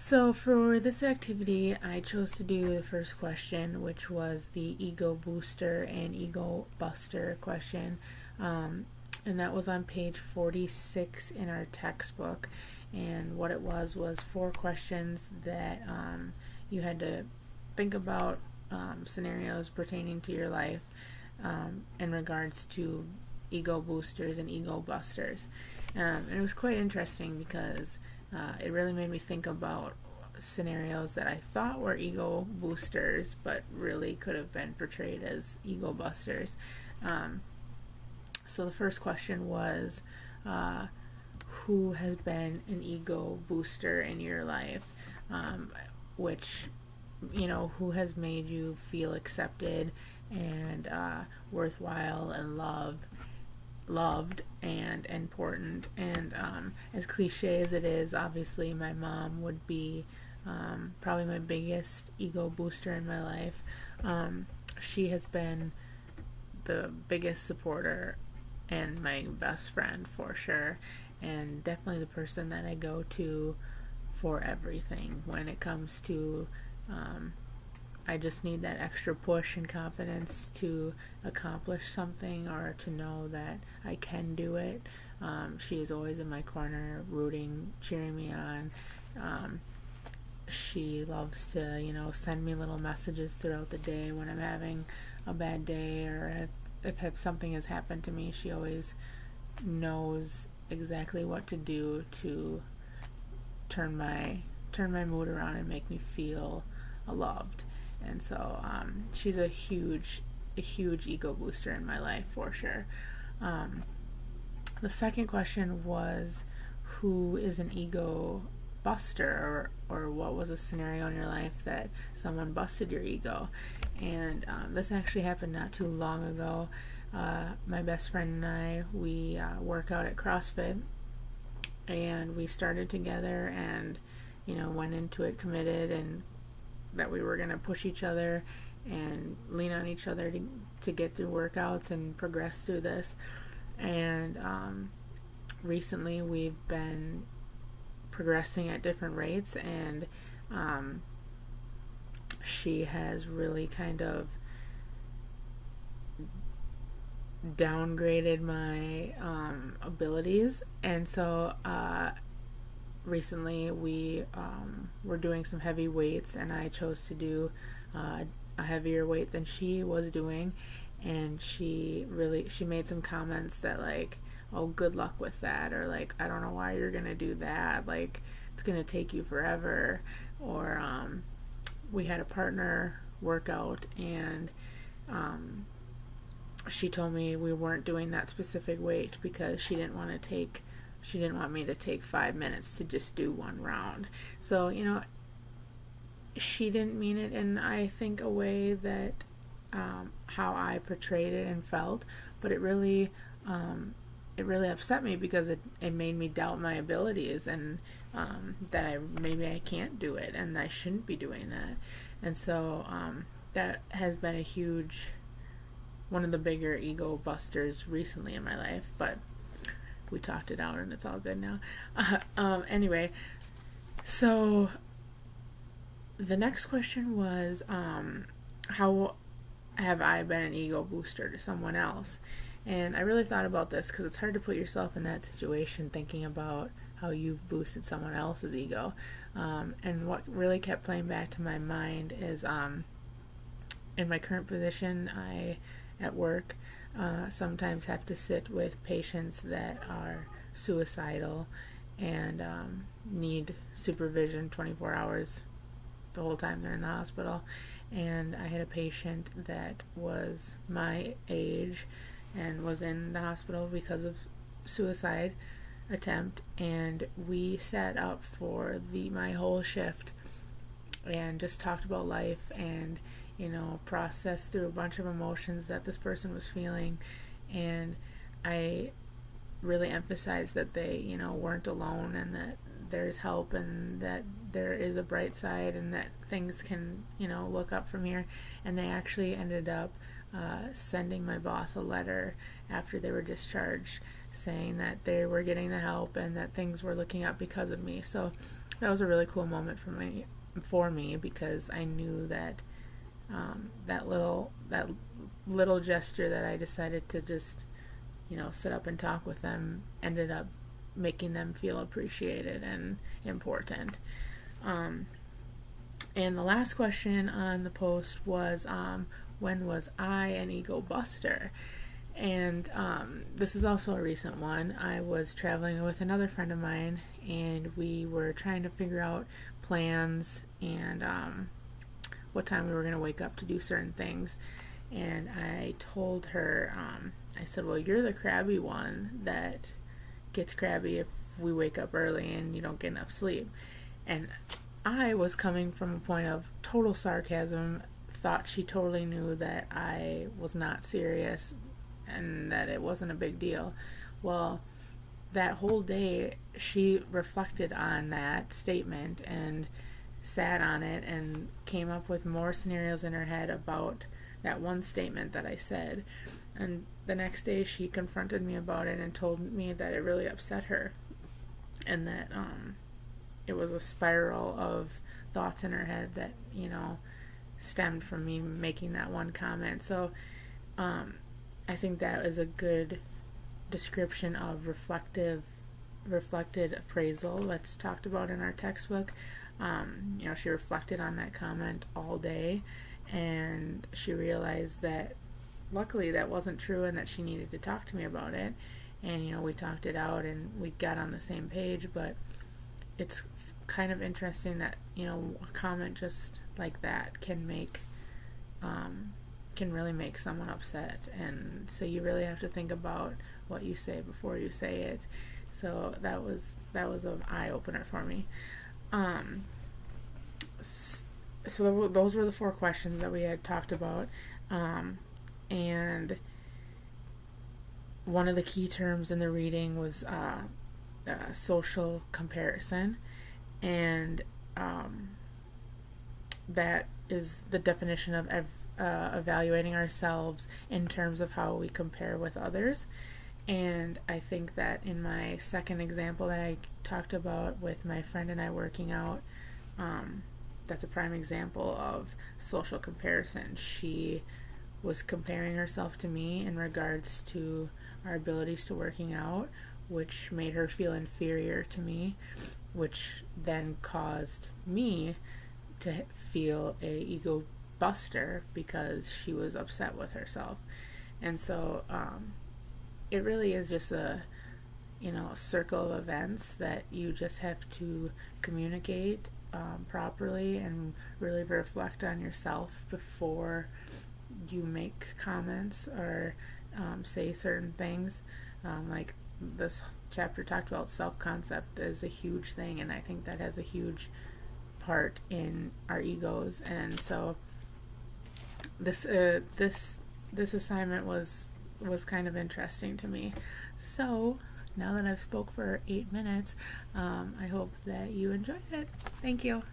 So for this activity, I chose to do the first question, which was the ego booster and ego buster question. And that was on page 46 in our textbook. And what it was four questions that you had to think about scenarios pertaining to your life in regards to ego boosters and ego busters. And it was quite interesting because it really made me think about scenarios that I thought were ego boosters but really could have been portrayed as ego busters. So the first question was, who has been an ego booster in your life? Which, who has made you feel accepted and worthwhile and loved and important. And as cliche as it is, obviously my mom would be probably my biggest ego booster in my life. She has been the biggest supporter and my best friend for sure, and definitely the person that I go to for everything when it comes to I just need that extra push and confidence to accomplish something or to know that I can do it. She is always in my corner, rooting, cheering me on. She loves to, send me little messages throughout the day when I'm having a bad day, or if something has happened to me. She always knows exactly what to do to turn my mood around and make me feel loved. And so she's a huge ego booster in my life for sure. The second question was, who is an ego buster, or what was a scenario in your life that someone busted your ego? And this actually happened not too long ago. My best friend and I, we work out at CrossFit, and we started together and went into it committed and that we were going to push each other and lean on each other to get through workouts and progress through this. And recently we've been progressing at different rates, and she has really kind of downgraded my abilities. And so recently we were doing some heavy weights, and I chose to do a heavier weight than she was doing, and she made some comments that like, oh, good luck with that, or like, I don't know why you're gonna do that, like it's gonna take you forever. Or we had a partner workout, and she told me we weren't doing that specific weight because she didn't want me to take 5 minutes to just do one round. So, she didn't mean it in, I think, a way that how I portrayed it and felt, but it really upset me because it made me doubt my abilities, and that maybe I can't do it and I shouldn't be doing that. And so that has been one of the bigger ego busters recently in my life, but we talked it out and it's all good now. Anyway, so the next question was, how have I been an ego booster to someone else? And I really thought about this because it's hard to put yourself in that situation, thinking about how you've boosted someone else's ego. And what really kept playing back to my mind is, in my current position, at work, sometimes have to sit with patients that are suicidal and need supervision 24 hours the whole time they're in the hospital. And I had a patient that was my age and was in the hospital because of suicide attempt, and we sat up for my whole shift and just talked about life and processed through a bunch of emotions that this person was feeling. And I really emphasized that they weren't alone, and that there's help, and that there is a bright side, and that things can look up from here. And they actually ended up sending my boss a letter after they were discharged saying that they were getting the help and that things were looking up because of me. So that was a really cool moment for me because I knew that that little gesture that I decided to just, sit up and talk with them ended up making them feel appreciated and important. And the last question on the post was, when was I an ego buster? And this is also a recent one. I was traveling with another friend of mine, and we were trying to figure out plans and what time we were going to wake up to do certain things. And I told her, I said, well, you're the crabby one that gets crabby if we wake up early and you don't get enough sleep. And I was coming from a point of total sarcasm, thought she totally knew that I was not serious and that it wasn't a big deal. Well, that whole day she reflected on that statement and sat on it and came up with more scenarios in her head about that one statement that I said. And the next day she confronted me about it and told me that it really upset her and that it was a spiral of thoughts in her head that, stemmed from me making that one comment. So I think that is a good description of reflected appraisal that's talked about in our textbook. She reflected on that comment all day, and she realized that luckily that wasn't true and that she needed to talk to me about it. And, we talked it out and we got on the same page, but it's kind of interesting that, a comment just like that can really make someone upset. And so you really have to think about what you say before you say it. So that was an eye-opener for me. So those were the 4 questions that we had talked about. And one of the key terms in the reading was social comparison. And that is the definition of evaluating ourselves in terms of how we compare with others. And I think that in my second example that I talked about with my friend and I working out, that's a prime example of social comparison. She was comparing herself to me in regards to our abilities to working out, which made her feel inferior to me, which then caused me to feel a ego buster because she was upset with herself. And so it really is just a circle of events that you just have to communicate properly and really reflect on yourself before you make comments or say certain things. Like this chapter talked about self-concept is a huge thing, and I think that has a huge part in our egos. And so this assignment was kind of interesting to me. So now that I've spoke for 8 minutes, I hope that you enjoyed it. Thank you.